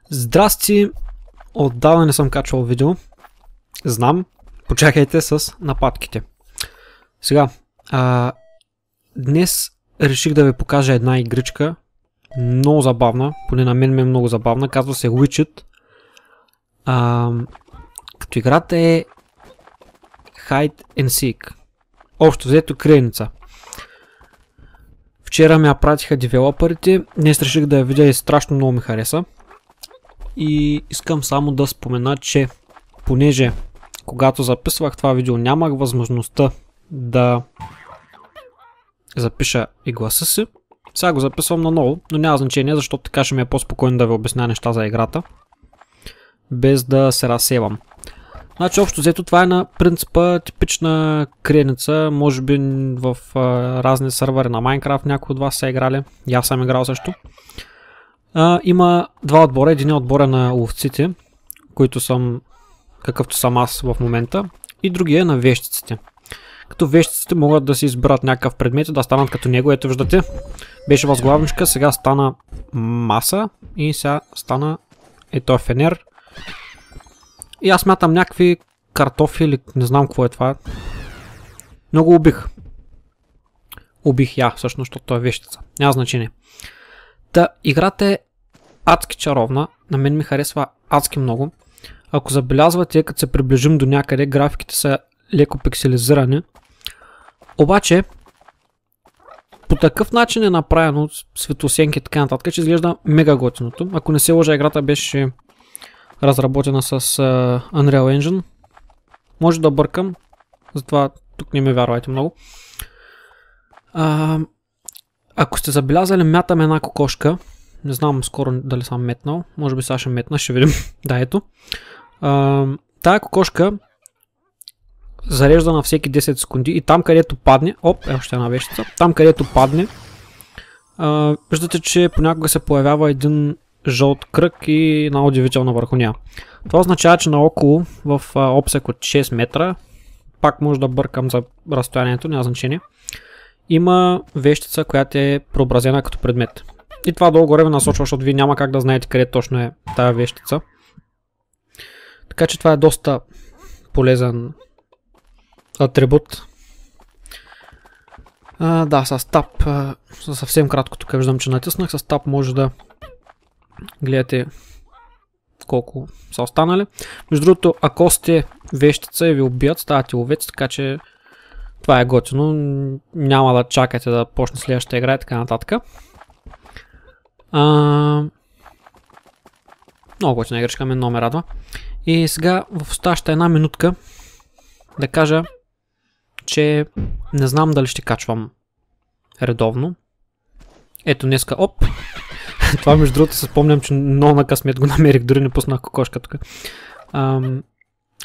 Здрасти! Отдавна не съм качвал видео. Знам. Почакайте с нападките. Сега, днес реших да ви покажа една игричка. Много забавна. Поне на мен ми е много забавна. Казва се Witch It. Като играта е Hide and Seek. Общо взето криеница. Вчера ме я пратиха девелоперите. Днес реших да я видя и страшно много ми хареса. И искам само да спомена, че понеже когато записвах това видео нямах възможността да запиша и гласа си. Сега го записвам наново, но няма значение, защото така ще ми е по-спокойно да ви обясня неща за играта, без да се разсевам. Значи общо взето това е на принципа типична криеница, може би в разни сървъри на Minecraft някои от вас са играли, и аз съм играл също. Има два отбора, един отбор е на ловците, които съм, какъвто съм аз в момента, и другия е на вещиците. Като вещиците могат да си изберат някакъв предмет и да станат като него, ето виждате, беше възглавничка, сега стана маса и сега стана ето е фенер. И аз смятам някакви картофи или не знам какво е това. Много убих. Убих я всъщност, защото това е вещица. Няма значение. Та играта е адски чаровна. На мен ми харесва адски много. Ако забелязвате, като се приближим до някъде, графиките са леко пикселизирани. Обаче, по такъв начин е направено светлосенки и така нататък, че изглежда мега готиното. Ако не се лъжа, играта беше разработена с Unreal Engine. Може да бъркам, затова тук не ме вярвайте много. Ако сте забелязали, мятам една кокошка. Не знам скоро дали съм метнал. Може би сега ще метна, ще видим. Да, ето. Тая кокошка зарежда на всеки 10 секунди и там където падне, още една вещица, там където падне, виждате, че понякога се появява един жълт кръг и една удивителна върху нея. Това означава, че наоколо в обсек от 6 метра, пак може да бъркам за разстоянието, няма значение, има вещица, която е преобразена като предмет. И това долу-горе ви насочва, защото вие няма как да знаете къде точно е тая вещица. Така че това е доста полезен атрибут. Да, с Tab, съвсем кратко тук виждам, че натиснах, с Tab може да гледате колко са останали. Между другото, ако сте вещица и ви убият, ставате ловец, така че това е готино. Няма да чакате да почне следващата игра и така нататък. Много готина играчка, мен много ме радва. И сега в оставащата една минутка да кажа, че не знам дали ще качвам редовно. Ето днеска, това между другото се спомням, че много на късмет го намерих, дори не пуснах кокошка тук.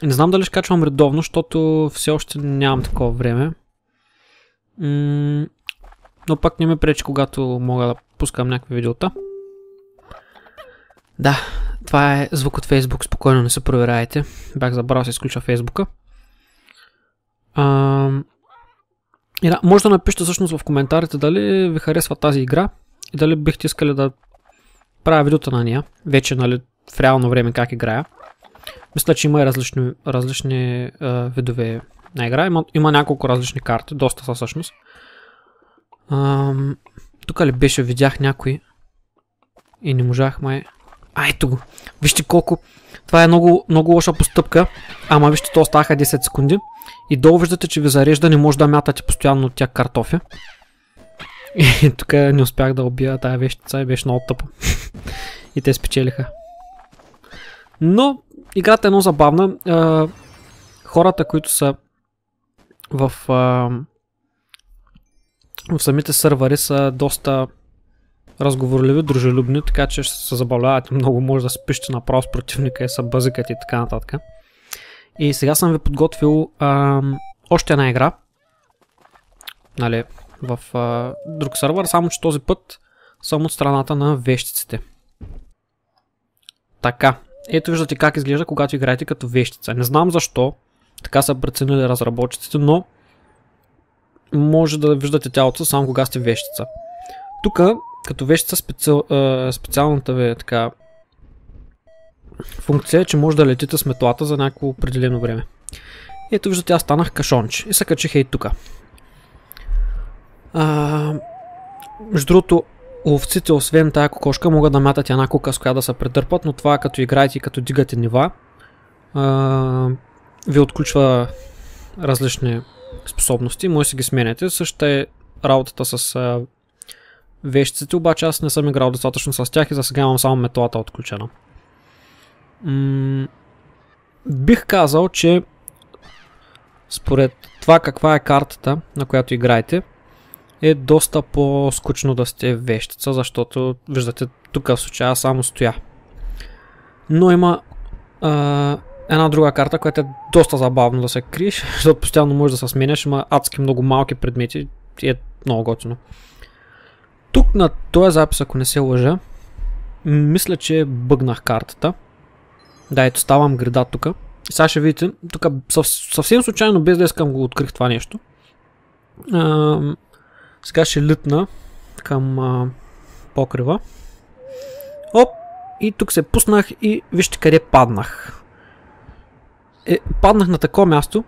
Не знам дали ще качвам редовно, защото все още нямам такова време. Но пак не ме пречи, когато мога да пускам някакви видеота. Да, това е звук от Facebook, спокойно не се проверяйте. Бях забрал да се изключа Фейсбука. И да, може да напишете всъщност в коментарите дали ви харесва тази игра и дали бихте искали да правя видеота на нея, вече нали, в реално време как играя. Мисля, че има и различни видове на игра, има няколко различни карти, доста са всъщност. Тук ли беше, видях някой и не можах, ето го, вижте колко, това е много лоша постъпка, ама вижте, то оставаха 10 секунди и долу виждате, че ви зарежда, не може да мятате постоянно от тях картофи. И тук не успях да убия тая вещица и беше много тъпо. И те спечелиха. Но играта е много забавна. Хората, които са в самите сървъри са доста разговорливи, дружелюбни, така че ще се забавлявате много, може да спишете направо с противника и са бъзикате и така нататък. И сега съм ви подготвил още една игра, нали, в друг сървър, само че този път съм от страната на вещиците. Така, ето виждате как изглежда, когато играете като вещица. Не знам защо така са преценили разработчиците, но може да виждате тялото само кога сте вещица. Тук, като вещица, специалната ви така функция е, че може да летите с метлата за някакво определено време. Ето виждате, аз станах кашонч и се качих ей тука. Между другото, ловците, освен тая кокошка, могат да мятат една кука, с която да се претърпат, но това като играете и като дигате нива, ви отключва различни способности, може да си ги сменяте. Същата е работата с вещиците, обаче аз не съм играл достатъчно с тях и за сега имам само метлата отключена. Бих казал, че според това каква е картата, на която играете, е доста по-скучно да сте вещица, защото виждате тук в случая аз само стоя. Но има една друга карта, която е доста забавно да се криеш, защото постоянно можеш да се сменяш, има адски много малки предмети и е много готино. Тук на този запис, ако не се лъжа, мисля, че бъгнах картата. Да, ето ставам града тук. И сега ще видите, тук съвсем случайно, без да искам го открих това нещо. Сега ще литна към покрива. Оп! И тук се пуснах и вижте къде паднах. Паднах на такова място,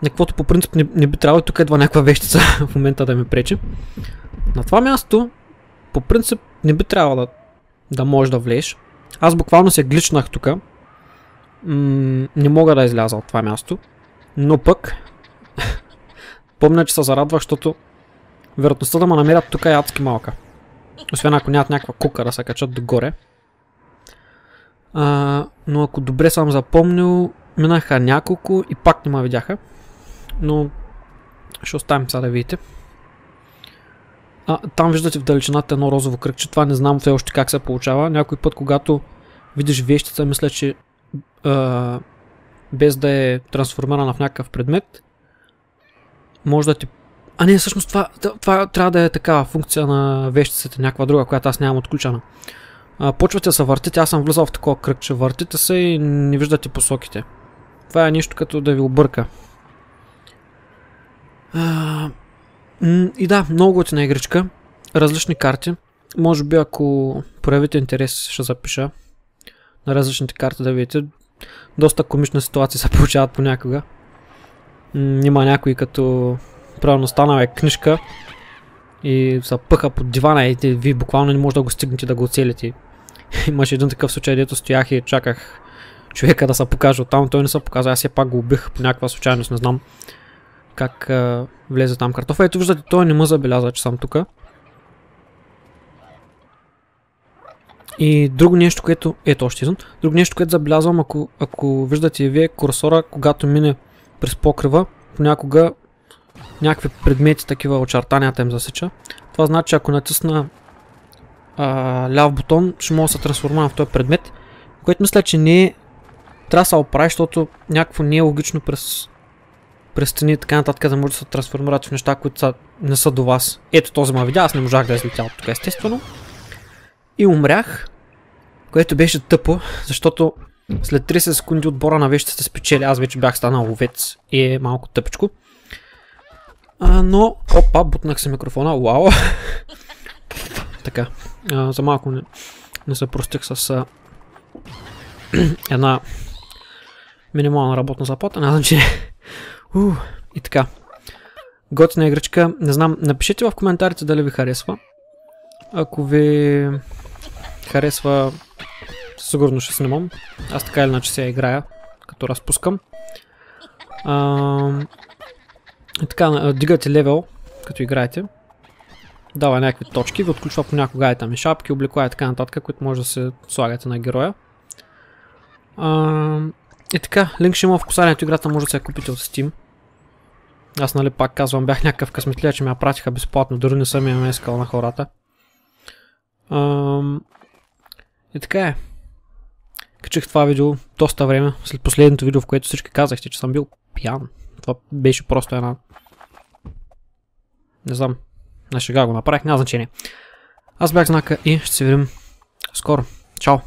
на каквото по принцип не би трябвало, тук едва някаква вещица в момента да ми пречи. На това място, по принцип, не би трябвало да можеш да влезеш. Аз буквално се гличнах тук. Не мога да изляза от това място. Но пък, помня, че се зарадвах, защото вероятността да ме намерят тук е адски малка. Освен ако нямат някаква кука да се качат догоре. Но ако добре съм запомнил, минаха няколко и пак не ме видяха. Но ще оставим сега да видите. Там виждате в далечината едно розово кръгче. Това не знам все още как се получава. Някой път, когато видиш вещица, мисля, че без да е трансформирана в някакъв предмет, може да ти... не, всъщност това трябва да е такава функция на вещицата, някаква друга, която аз нямам отключена. Почвате да се въртите, аз съм влизал в такова кръгче, въртите се и не виждате посоките. Това е нещо като да ви обърка. И да, много готина игричка, различни карти. Може би ако проявите интерес, ще запиша на различните карти да видите. Доста комични ситуации се получават понякога. Има някои като правилно станала е книжка и се пъха под дивана и вие буквално не може да го стигнете да го оцелите. Имаше един такъв случай, дето стоях и чаках човека да се покаже оттам, той не се показа, аз все пак го убих по някаква случайност, не знам как влезе там картофа. Ето виждате, той не ме забеляза, че съм тук. И друго нещо, което... Ето още един. Друго нещо, което забелязвам, ако виждате и вие курсора, когато мине през покрива, понякога някакви предмети, такива очертанията им засича. Това значи, ако натисна ляв бутон, ще мога да се трансформирам в този предмет, което мисля, че не е... Трябва да се оправи, защото някакво не е логично през стени и така нататък да може да се трансформират в неща, които не са до вас. Ето този ме видя, аз не можах да излетя от тук, естествено. И умрях, което беше тъпо, защото след 30 секунди отбора на вещите спечели, аз вече бях станал ловец и е малко тъпичко. Но, опа, бутнах се микрофона, вау. Така, за малко не се простих с една минимална работна заплата, не знам, че и така. Готина игричка, не знам, напишете в коментарите дали ви харесва. Ако ви харесва, сигурно ще снимам. Аз така или иначе сега играя, като разпускам. И така, дигате левел, като играете. Дава някакви точки, ви отключва понякога и там и шапки, облекла и така нататък, които може да се слагате на героя. И така, линк ще има в описанието, играта може да се я купите от Steam. Аз нали пак казвам, бях някакъв късметлия, че ме я пратиха безплатно, дори не съм я искал на хората. И така е. Качих това видео доста време, след последното видео, в което всички казахте, че съм бил пиян. Това беше просто една... Не знам, на шега го направих, няма значение. Аз бях Знака и ще се видим скоро. Чао!